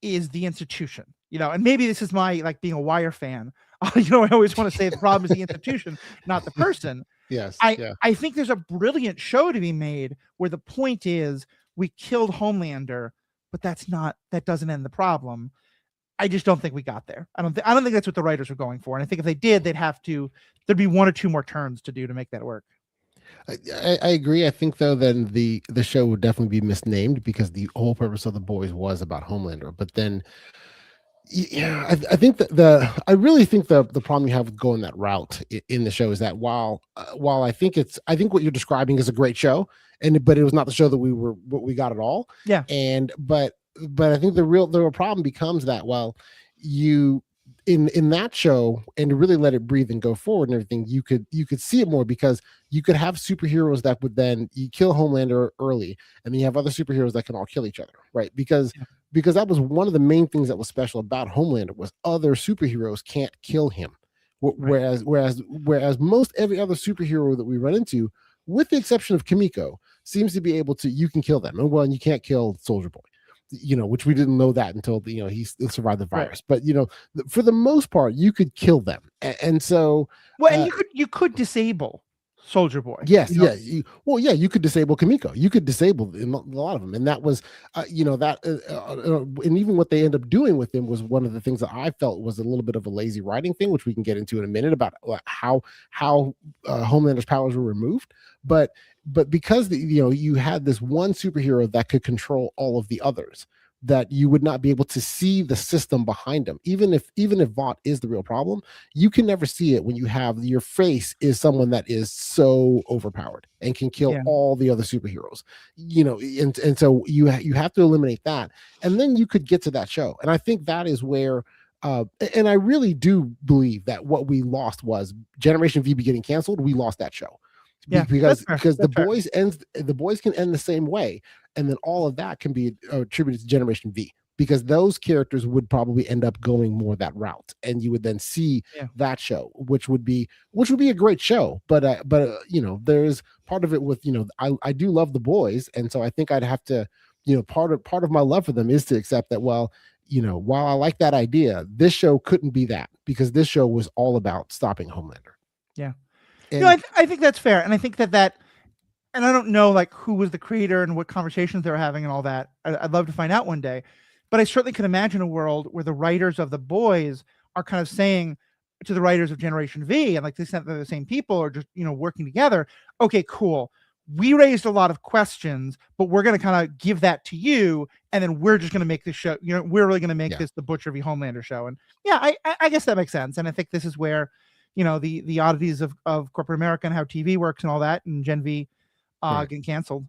is the institution. And maybe this is my like being a Wire fan. I always want to say the problem is the institution, not the person. Yes. I think there's a brilliant show to be made where the point is we killed Homelander, but that doesn't end the problem. I just don't think we got there. I don't think that's what the writers were going for. And I think if they did, there'd be 1 or 2 more turns to do to make that work. I agree. I think though then the show would definitely be misnamed because the whole purpose of The Boys was about Homelander. But then, yeah, I think that I really think the problem you have with going that route in the show is that while I think what you're describing is a great show, but it was not the show that we got at all. Yeah. But I think the real problem becomes that you in that show, and to really let it breathe and go forward and everything, you could see it more because you could have superheroes that would then you kill Homelander early, and then you have other superheroes that can all kill each other, right? Because that was one of the main things that was special about Homelander was other superheroes can't kill him. Whereas most every other superhero that we run into, with the exception of Kimiko, seems to be able to, you can kill them. And you can't kill Soldier Boy, which we didn't know that until he survived the virus. Right. But for the most part, you could kill them, and so and you could disable Soldier Boy. Yes, you could disable Kimiko. You could disable a lot of them, and that was, and even what they end up doing with him was one of the things that I felt was a little bit of a lazy writing thing, which we can get into in a minute about how Homelander's powers were removed, but because you had this one superhero that could control all of the others, that you would not be able to see the system behind them. Even if Vought is the real problem, you can never see it when you have your face is someone that is so overpowered and can kill all the other superheroes. And so you have to eliminate that, and then you could get to that show. And I think that is where. And I really do believe that what we lost was Generation V getting canceled. We lost that show. Yeah, because the boys can end the same way, and then all of that can be attributed to Generation V, because those characters would probably end up going more that route, and you would then see that show, which would be a great show. But there's part of it with I do love the boys, and so I think I'd have to part of my love for them is to accept that while I like that idea, this show couldn't be that, because this show was all about stopping Homelander. Yeah. I think that's fair. And I think that and I don't know like who was the creator and what conversations they were having and all that. I'd love to find out one day, but I certainly can imagine a world where the writers of The Boys are kind of saying to the writers of Generation V, and like they said they're the same people or just working together. Okay, cool. We raised a lot of questions, but we're going to kind of give that to you, and then we're just going to make this show. We're really going to make this the Butcher v Homelander show. And yeah, I guess that makes sense. And I think this is where the oddities of corporate America and how TV works and all that, and Gen V getting canceled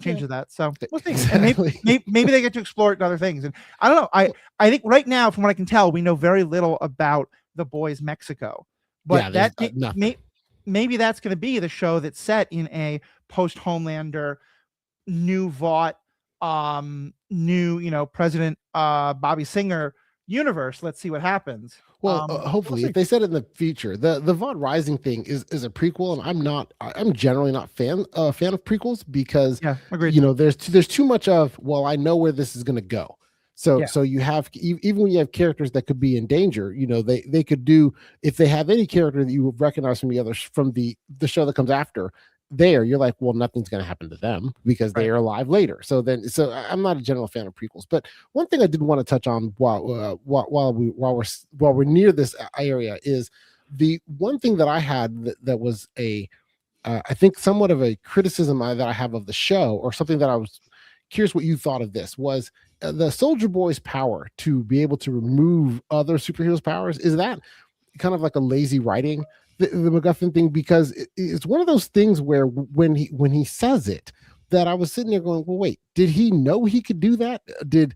changes that. So we'll see. Exactly. And maybe they get to explore it in other things. And I don't know. I think right now, from what I can tell, we know very little about The Boys Mexico, but maybe that's going to be the show that's set in a post Homelander, new Vought, new President Bobby Singer universe. Let's see what happens. Well, hopefully, if they said in the future, the Vought Rising thing is a prequel, and I'm generally not fan of prequels because agreed. There's too much of, well, I know where this is going to go. So you have, even when you have characters that could be in danger, they could do, if they have any character that you recognize from the show that comes after, you're like, well, nothing's going to happen to them because they are alive later. So I'm not a general fan of prequels. But one thing I did want to touch on while we're near this area is the one thing that I had that was I think somewhat of a criticism that I have of the show, or something that I was curious what you thought of this, was the Soldier Boy's power to be able to remove other superheroes' powers. Is that kind of like a lazy writing, the MacGuffin thing? Because it's one of those things where when he says it, that I was sitting there going, well, wait, did he know he could do that? Did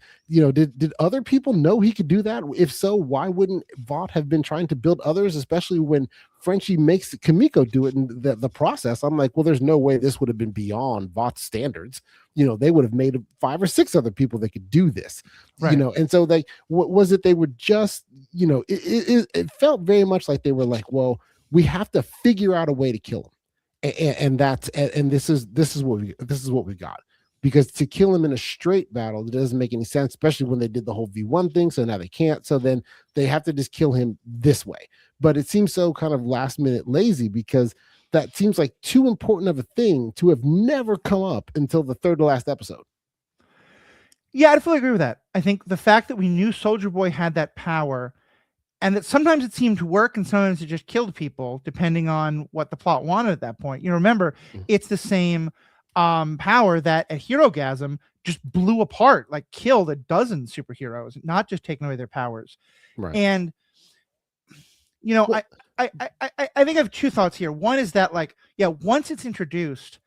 other people know he could do that? If so, why wouldn't Vought have been trying to build others, especially when Frenchie makes Kimiko do it in the process? I'm like, well, there's no way this would have been beyond Vaught's standards. They would have made 5 or 6 other people that could do this, and so they were just, it felt very much like they were like, well, we have to figure out a way to kill him. And this is what we got, because to kill him in a straight battle, it doesn't make any sense, especially when they did the whole V1 thing. So now they can't. So then they have to just kill him this way. But it seems so kind of last minute lazy, because that seems like too important of a thing to have never come up until the third to last episode. Yeah, I fully agree with that. I think the fact that we knew Soldier Boy had that power, and that sometimes it seemed to work and sometimes it just killed people depending on what the plot wanted at that point. Remember, it's the same power that at Herogasm just blew apart, like killed a dozen superheroes, not just taking away their powers. Right. And, I think I have 2 thoughts here. One is that, like, once it's introduced,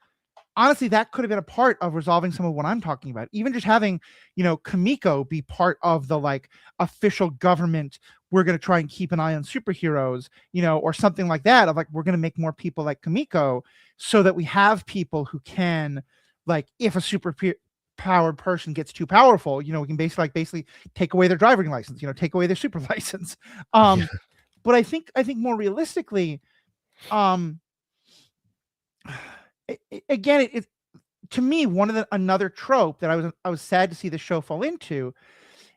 honestly, that could have been a part of resolving some of what I'm talking about. Even just having, Kimiko be part of the like official government, we're going to try and keep an eye on superheroes, or something like that, of like, we're going to make more people like Kimiko so that we have people who can, like, if a super powered person gets too powerful, we can basically take away their driving license, take away their super license. But I think more realistically, again, it to me, another trope that I was sad to see the show fall into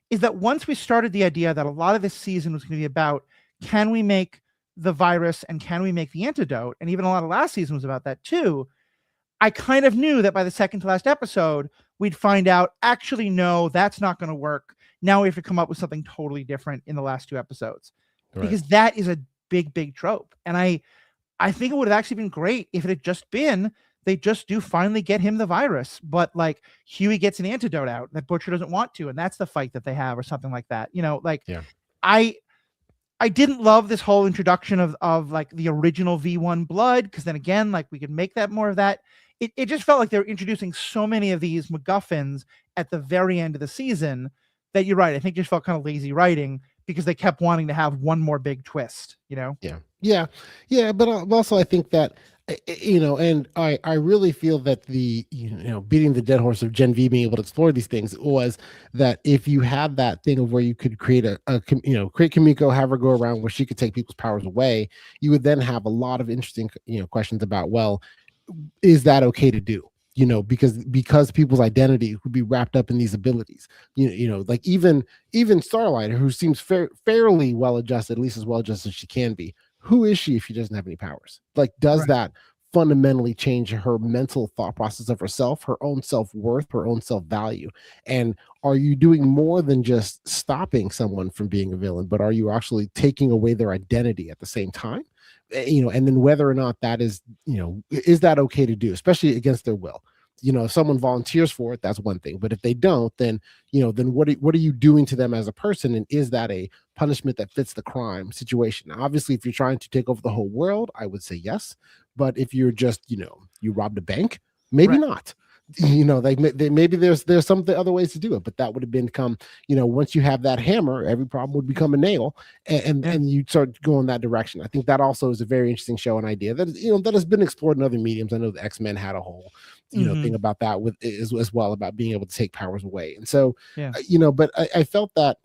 is that once we started the idea that a lot of this season was going to be about, can we make the virus and can we make the antidote? And even a lot of last season was about that too. I kind of knew that by the second to last episode, we'd find out, actually, no, that's not going to work. Now we have to come up with something totally different in the last 2 episodes. Right. Because that is a big, big trope. And I think it would have actually been great if it had just been, they just do finally get him the virus, but like Huey gets an antidote out that Butcher doesn't want to, and that's the fight that they have, or something like that. I didn't love this whole introduction of like the original V1 blood, because then again, like, we could make that more of that. It just felt like they were introducing so many of these MacGuffins at the very end of the season that, you're right, I think just felt kind of lazy writing, because they kept wanting to have one more big twist, Yeah. But also I think that, and I really feel that the, beating the dead horse of Gen V being able to explore these things was that if you had that thing of where you could create create Kimiko, have her go around where she could take people's powers away, you would then have a lot of interesting, questions about, well, is that okay to do? Because people's identity would be wrapped up in these abilities. Like even Starlight, who seems fairly well adjusted, at least as well adjusted as she can be. Who is she if she doesn't have any powers? Like, does that fundamentally change her mental thought process of herself, her own self-worth, her own self-value. And are you doing more than just stopping someone from being a villain, but are you actually taking away their identity at the same time? And then whether or not that is, is that okay to do, especially against their will? If someone volunteers for it, that's one thing. But if they don't, then then what are you doing to them as a person? And is that a punishment that fits the crime situation? Now, obviously, if you're trying to take over the whole world, I would say yes. But if you're just, you robbed a bank, maybe Right. not. Maybe there's some other ways to do it, but that would have become, once you have that hammer, every problem would become a nail, Yeah. and you start going that direction. I think that also is a very interesting show and idea that that has been explored in other mediums. I know the X-Men had a whole thing Mhm. about that with as well, about being able to take powers away. And so Yeah. but I felt that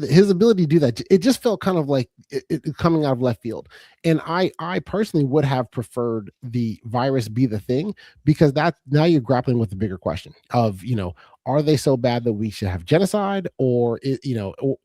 his ability to do that, it just felt kind of like it coming out of left field. And I personally would have preferred the virus be the thing, because that, now you're grappling with the bigger question of, are they so bad that we should have genocide, or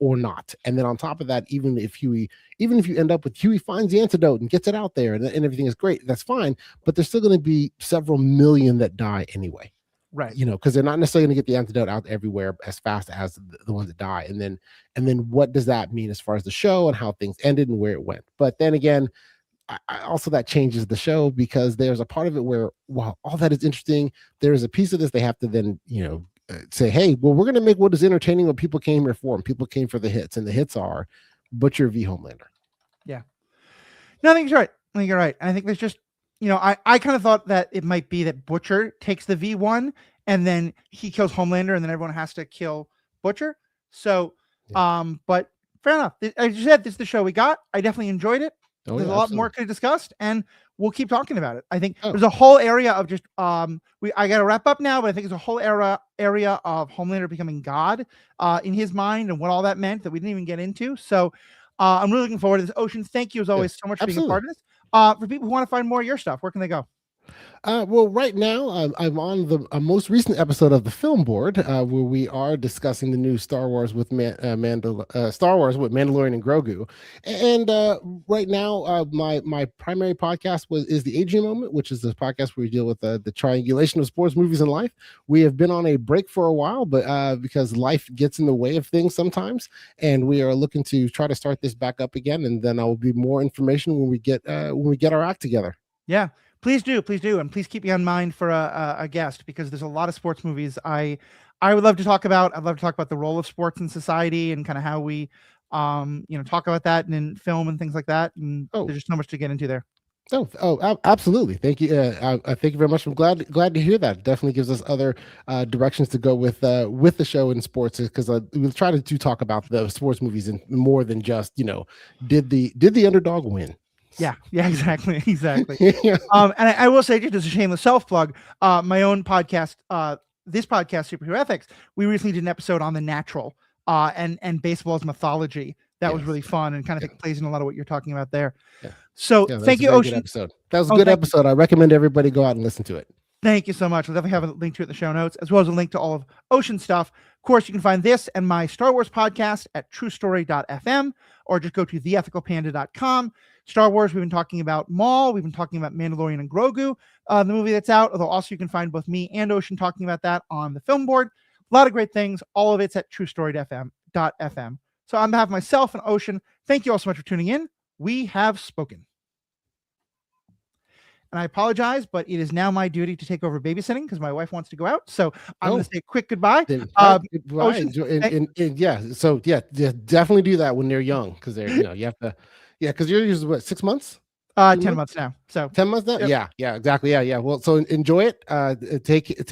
or not? And then on top of that, even if you end up with Huey finds the antidote and gets it out there, and everything is great, that's fine, but there's still going to be several million that die anyway, Right. because they're not necessarily going to get the antidote out everywhere as fast as the ones that die. And then what does that mean as far as the show and how things ended and where it went? But then again, I also, that changes the show, because there's a part of it where, while all that is interesting, there is a piece of this they have to then say, hey, well, we're going to make what is entertaining what people came here for, and people came for the hits, and the hits are Butcher v Homelander. Yeah. No, I think you're right. I think you're right. I think there's just, I kind of thought that it might be that Butcher takes the V1 and then he kills Homelander and then everyone has to kill Butcher. So, Yeah. but fair enough. As you said, this is the show we got. I definitely enjoyed it. Oh There's yeah, a lot more absolutely. could have discussed, and we'll keep talking about it. I think Oh, there's a whole area of just I got to wrap up now, but I think there's a whole area of Homelander becoming God in his mind and what all that meant that we didn't even get into. So I'm really looking forward to this. Ocean, thank you as yeah, always so much for being a absolutely. part of this. For people who want to find more of your stuff, where can they go? Well, right now I'm on the most recent episode of the Film Board, where we are discussing the new Star Wars with Star Wars with Mandalorian and Grogu. And right now, my primary podcast is the Aging Moment, which is the podcast where we deal with the triangulation of sports, movies, and life. We have been on a break for a while, but because life gets in the way of things sometimes, and we are looking to try to start this back up again. And then I will be more information when we get our act together. Yeah, please do, and please keep me on mind for a guest, because there's a lot of sports movies I would love to talk about. I'd love to talk about the role of sports in society and kind of how we talk about that in film and things like that. And Oh, there's just so much to get into there. Absolutely. Thank you. Thank you very much. I'm glad to hear that. Definitely gives us other directions to go with the show in sports, because we'll try to talk about the sports movies and more than just did the underdog win? Yeah, exactly, exactly. Yeah. And I will say, just as a shameless self plug, my own podcast, this podcast, Superhero Ethics, we recently did an episode on The Natural, and baseball's mythology. That was really Yes. fun and kind of plays in a lot of what you're talking about there. Yeah. So Yeah. That was thank a you, very good Ocean. episode. That was a Oh, good thank you. episode. I recommend everybody go out and listen to it. Thank you so much. We'll definitely have a link to it in the show notes, as well as a link to all of Ocean stuff. Of course, you can find this and my Star Wars podcast at truestory.fm, or just go to theethicalpanda.com. Star Wars, we've been talking about Maul. We've been talking about Mandalorian and Grogu, the movie that's out, although also you can find both me and Ocean talking about that on the Film Board. A lot of great things. All of it's at truestory.fm. So on behalf of myself and Ocean, thank you all so much for tuning in. We have spoken. And I apologize, but it is now my duty to take over babysitting because my wife wants to go out. So I'm going to say a quick goodbye. Then Ocean, so definitely do that when they're young, because they're you have to, because you're usually what, 6 months, 10 months now. So 10 months now. yep. Yeah, exactly. Yeah. Well, so enjoy it. Take